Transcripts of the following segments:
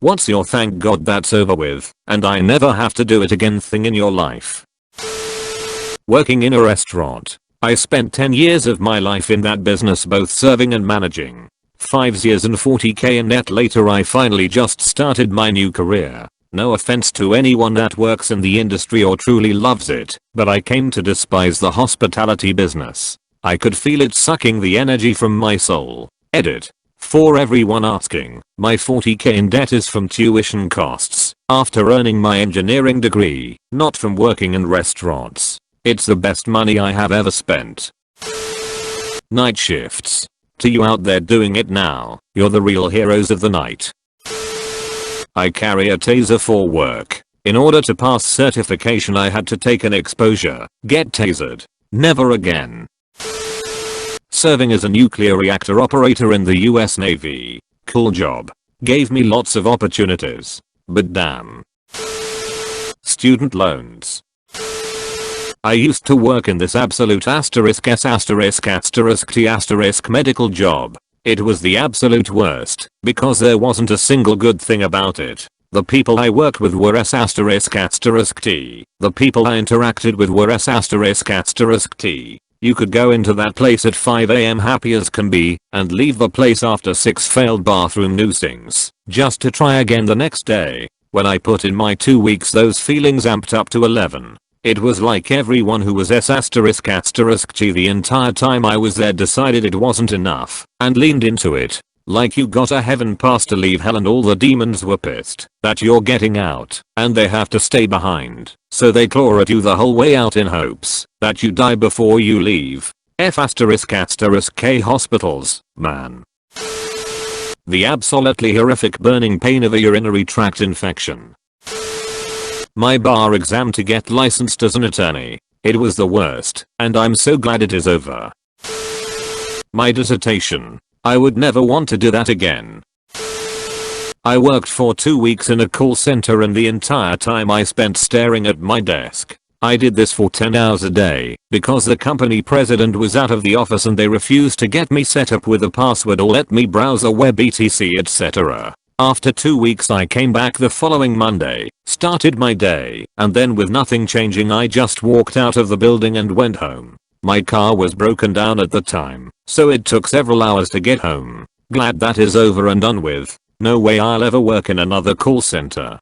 What's your thank god that's over with and I never have to do it again thing in your life? Working in a restaurant. I spent 10 years of my life in that business, both serving and managing. 5 years and 40k in net later I finally just started my new career. No offense to anyone that works in the industry or truly loves it, but I came to despise the hospitality business. I could feel it sucking the energy from my soul. Edit. For everyone asking, my 40k in debt is from tuition costs after earning my engineering degree, not from working in restaurants. It's the best money I have ever spent. Night shifts. To you out there doing it now, you're the real heroes of the night. I carry a taser for work. In order to pass certification I had to take an exposure, get tasered. Never again. Serving as a nuclear reactor operator in the US Navy. Cool job. Gave me lots of opportunities. But damn. Student loans. I used to work in this absolute asterisk s asterisk asterisk t asterisk medical job. It was the absolute worst because there wasn't a single good thing about it. The people I worked with were s asterisk asterisk t. The people I interacted with were s asterisk asterisk t. You could go into that place at 5 AM happy as can be and leave the place after 6 failed bathroom noosings just to try again the next day. When I put in my 2 weeks those feelings amped up to 11. It was like everyone who was s asterisk asterisk t the entire time I was there decided it wasn't enough and leaned into it. Like you got a heaven pass to leave hell and all the demons were pissed that you're getting out and they have to stay behind. So they claw at you the whole way out in hopes that you die before you leave. F asterisk asterisk K hospitals, man. The absolutely horrific burning pain of a urinary tract infection. My bar exam to get licensed as an attorney. It was the worst, and I'm so glad it is over. My dissertation. I would never want to do that again. I worked for 2 weeks in a call center and the entire time I spent staring at my desk. I did this for 10 hours a day because the company president was out of the office and they refused to get me set up with a password or let me browse a web etc etc. After 2 weeks I came back the following Monday, started my day, and then with nothing changing I just walked out of the building and went home. My car was broken down at the time, so it took several hours to get home. Glad that is over and done with. No way I'll ever work in another call center.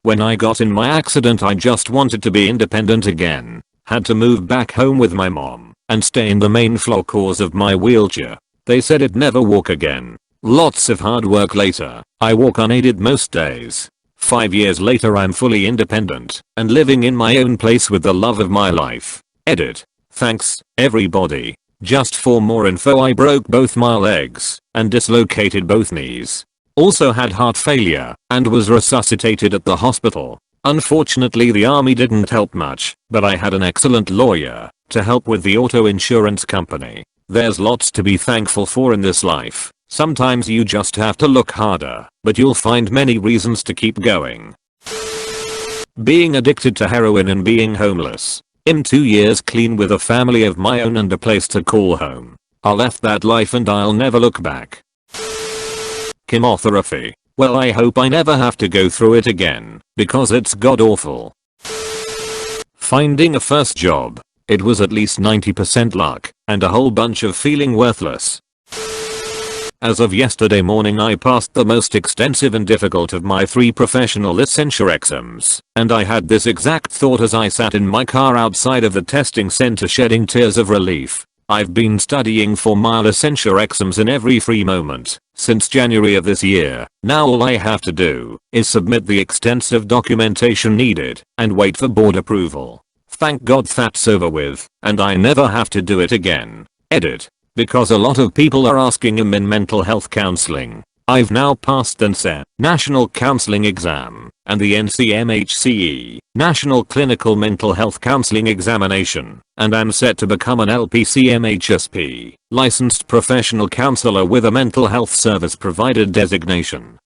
When I got in my accident I just wanted to be independent again. Had to move back home with my mom and stay in the main floor cause of my wheelchair. They said it'd never walk again. Lots of hard work later, I walk unaided most days. 5 years later I'm fully independent and living in my own place with the love of my life. Edit. Thanks, everybody. Just for more info I broke both my legs and dislocated both knees. Also had heart failure and was resuscitated at the hospital. Unfortunately the army didn't help much, but I had an excellent lawyer to help with the auto insurance company. There's lots to be thankful for in this life. Sometimes you just have to look harder, but you'll find many reasons to keep going. Being addicted to heroin and being homeless. I'm 2 years clean with a family of my own and a place to call home. I left that life and I'll never look back. Chemotherapy. Well I hope I never have to go through it again, because it's god awful. Finding a first job. It was at least 90% luck, and a whole bunch of feeling worthless. As of yesterday morning I passed the most extensive and difficult of my 3 professional licensure exams, and I had this exact thought as I sat in my car outside of the testing center shedding tears of relief. I've been studying for my licensure exams in every free moment since January of this year. Now all I have to do is submit the extensive documentation needed and wait for board approval. Thank God that's over with, and I never have to do it again. Edit. Because a lot of people are asking him in mental health counseling. I've now passed the NCE National Counseling Exam and the NCMHCE National Clinical Mental Health Counseling Examination, and I'm set to become an LPCMHSP licensed professional counselor with a mental health service provider designation.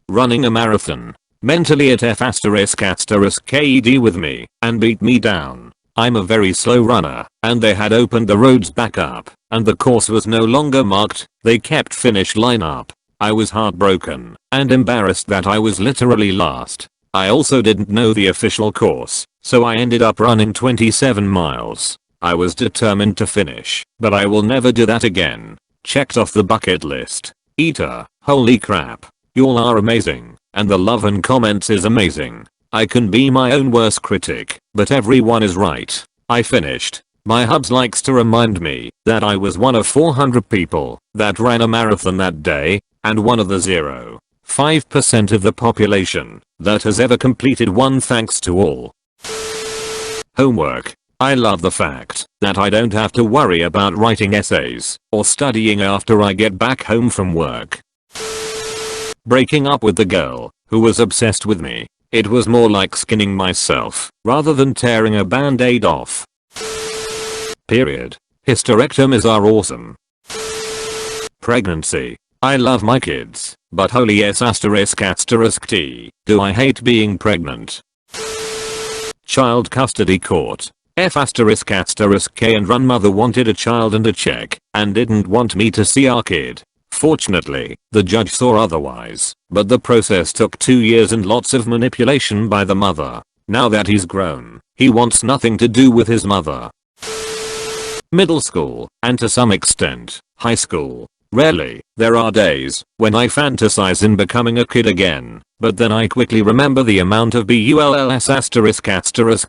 Running a marathon. Mentally at F***KED with me and beat me down. I'm a very slow runner, and they had opened the roads back up, and the course was no longer marked. They kept finish line up. I was heartbroken and embarrassed that I was literally last. I also didn't know the official course, so I ended up running 27 miles. I was determined to finish, but I will never do that again. Checked off the bucket list. Eater, holy crap. Y'all are amazing, and the love and comments is amazing. I can be my own worst critic, but everyone is right. I finished. My hubs likes to remind me that I was one of 400 people that ran a marathon that day, and one of the 0.5% of the population that has ever completed one. Thanks to all. Homework. I love the fact that I don't have to worry about writing essays or studying after I get back home from work. Breaking up with the girl who was obsessed with me. It was more like skinning myself rather than tearing a band-aid off. Period. Hysterectomies are awesome. Pregnancy. I love my kids, but holy s **t, do I hate being pregnant. Child custody court. F***k and run mother wanted a child and a check and didn't want me to see our kid. Fortunately, the judge saw otherwise, but the process took 2 years and lots of manipulation by the mother. Now that he's grown, he wants nothing to do with his mother. Middle school, and to some extent, high school. Rarely, there are days when I fantasize in becoming a kid again, but then I quickly remember the amount of bulls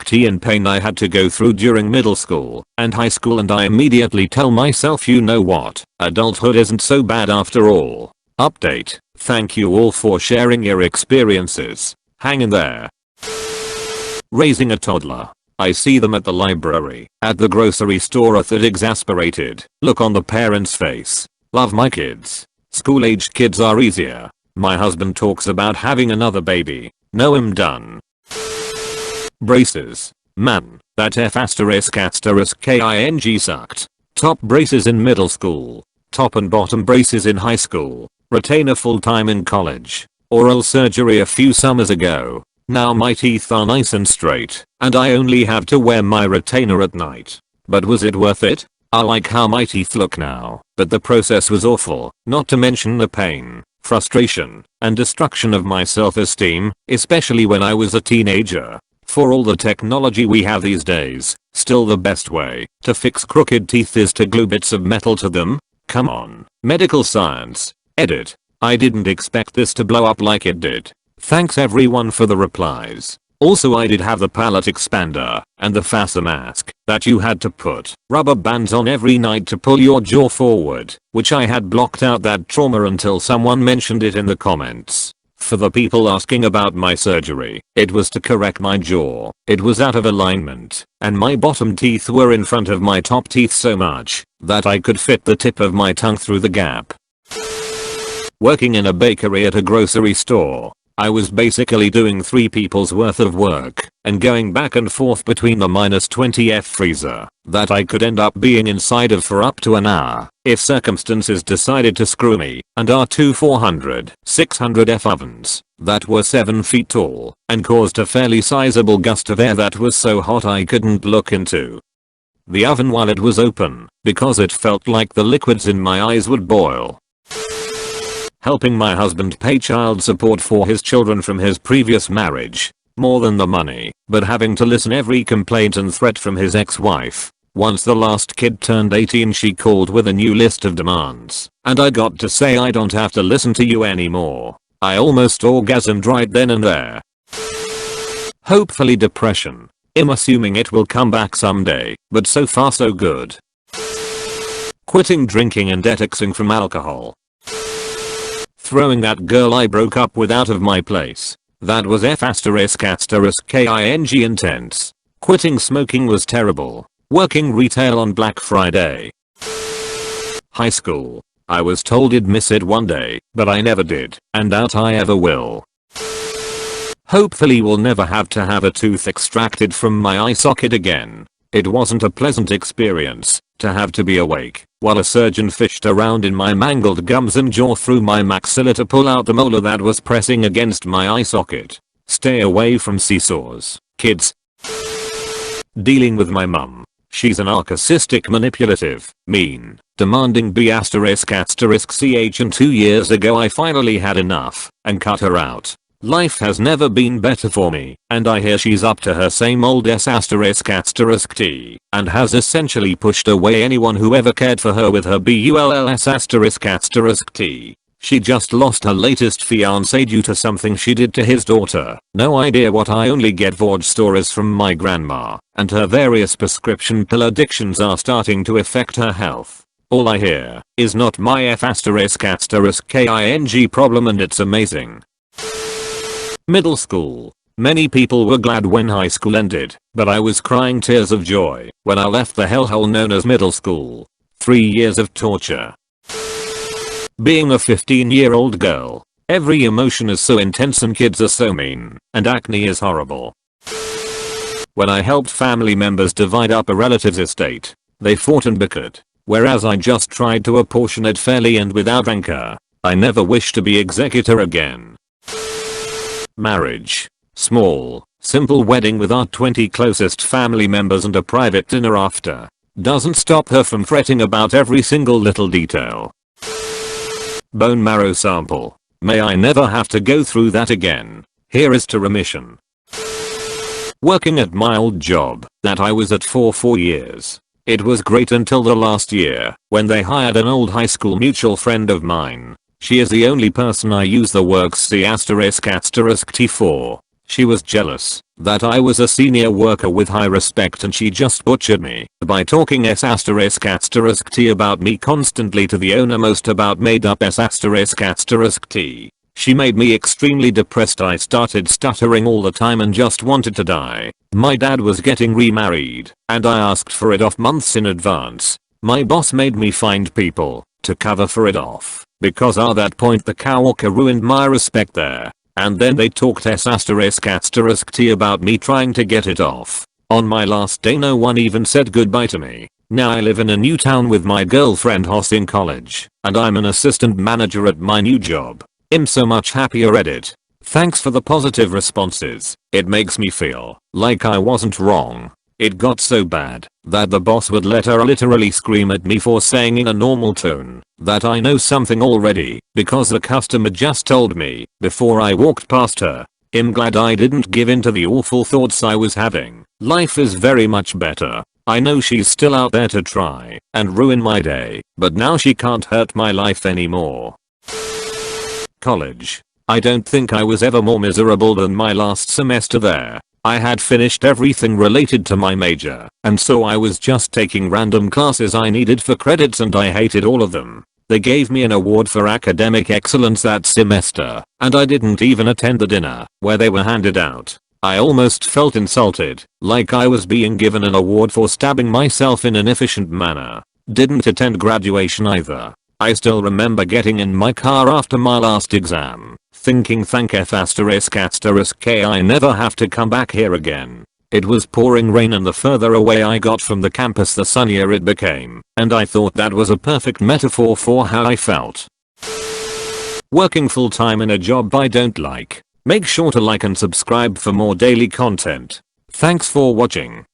**t and pain I had to go through during middle school and high school, and I immediately tell myself, you know what, adulthood isn't so bad after all. Update. Thank you all for sharing your experiences. Hang in there. Raising a toddler. I see them at the library, at the grocery store, a that exasperated look on the parent's face. Love my kids. School-aged kids are easier. My husband talks about having another baby. No, I'm done. Braces. Man, that F***ing sucked. Top braces in middle school. Top and bottom braces in high school. Retainer full-time in college. Oral surgery a few summers ago. Now my teeth are nice and straight, and I only have to wear my retainer at night. But was it worth it? I like how my teeth look now, but the process was awful, not to mention the pain, frustration, and destruction of my self-esteem, especially when I was a teenager. For all the technology we have these days, still the best way to fix crooked teeth is to glue bits of metal to them? Come on, medical science. Edit. I didn't expect this to blow up like it did. Thanks everyone for the replies. Also, I did have the palate expander and the FASA mask that you had to put rubber bands on every night to pull your jaw forward, which I had blocked out that trauma until someone mentioned it in the comments. For the people asking about my surgery, it was to correct my jaw. It was out of alignment, and my bottom teeth were in front of my top teeth so much that I could fit the tip of my tongue through the gap. Working in a bakery at a grocery store. I was basically doing 3 people's worth of work and going back and forth between the -20°F freezer that I could end up being inside of for up to an hour if circumstances decided to screw me, and our 2 400-600°F ovens that were 7 feet tall and caused a fairly sizable gust of air that was so hot I couldn't look into the oven while it was open because it felt like the liquids in my eyes would boil. Helping my husband pay child support for his children from his previous marriage. More than the money, but having to listen every complaint and threat from his ex-wife. Once the last kid turned 18, she called with a new list of demands, and I got to say, I don't have to listen to you anymore. I almost orgasmed right then and there. Hopefully depression. I'm assuming it will come back someday, but so far so good. Quitting drinking and detoxing from alcohol. Throwing that girl I broke up with out of my place. That was F***ing intense. Quitting smoking was terrible. Working retail on Black Friday. High school. I was told I'd miss it one day, but I never did, and doubt I ever will. Hopefully we'll never have to have a tooth extracted from my eye socket again. It wasn't a pleasant experience to have to be awake while a surgeon fished around in my mangled gums and jaw through my maxilla to pull out the molar that was pressing against my eye socket. Stay away from seesaws, kids. Dealing with my mum. She's a narcissistic, manipulative, mean, demanding B******ch, and 2 years ago I finally had enough and cut her out. Life has never been better for me, and I hear she's up to her same old S***t and has essentially pushed away anyone who ever cared for her with her BULLS***t. She just lost her latest fiancé due to something she did to his daughter. No idea what, I only get Vorge stories from my grandma, and her various prescription pill addictions are starting to affect her health. All I hear is not my F***king problem, and it's amazing. Middle school. Many people were glad when high school ended, but I was crying tears of joy when I left the hellhole known as middle school. 3 years of torture. Being a 15-year-old girl, every emotion is so intense and kids are so mean, and acne is horrible. When I helped family members divide up a relative's estate, they fought and bickered, whereas I just tried to apportion it fairly and without rancor. I never wish to be executor again. Marriage. Small, simple wedding with our 20 closest family members and a private dinner after. Doesn't stop her from fretting about every single little detail. Bone marrow sample. May I never have to go through that again. Here is to remission. Working at my old job that I was at for 4 years. It was great until the last year when they hired an old high school mutual friend of mine. She is the only person I use the works C***t for. She was jealous that I was a senior worker with high respect, and she just butchered me by talking S***t about me constantly to the owner, most about made up S***t. She made me extremely depressed. I started stuttering all the time and just wanted to die. My dad was getting remarried and I asked for it off months in advance. My boss made me find people to cover for it off because at that point the coworker ruined my respect there. And then they talked S***t about me trying to get it off. On my last day no one even said goodbye to me. Now I live in a new town with my girlfriend Hoss in college, and I'm an assistant manager at my new job. I'm so much happier at it. Thanks for the positive responses. It makes me feel like I wasn't wrong. It got so bad that the boss would let her literally scream at me for saying in a normal tone that I know something already because the customer just told me before I walked past her. I'm glad I didn't give in to the awful thoughts I was having. Life is very much better. I know she's still out there to try and ruin my day, but now she can't hurt my life anymore. College. I don't think I was ever more miserable than my last semester there. I had finished everything related to my major, and so I was just taking random classes I needed for credits, and I hated all of them. They gave me an award for academic excellence that semester, and I didn't even attend the dinner where they were handed out. I almost felt insulted, like I was being given an award for stabbing myself in an efficient manner. Didn't attend graduation either. I still remember getting in my car after my last exam, thinking thank F*** I never have to come back here again. It was pouring rain, and the further away I got from the campus the sunnier it became, and I thought that was a perfect metaphor for how I felt. Working full time in a job I don't like. Make sure to like and subscribe for more daily content. Thanks for watching.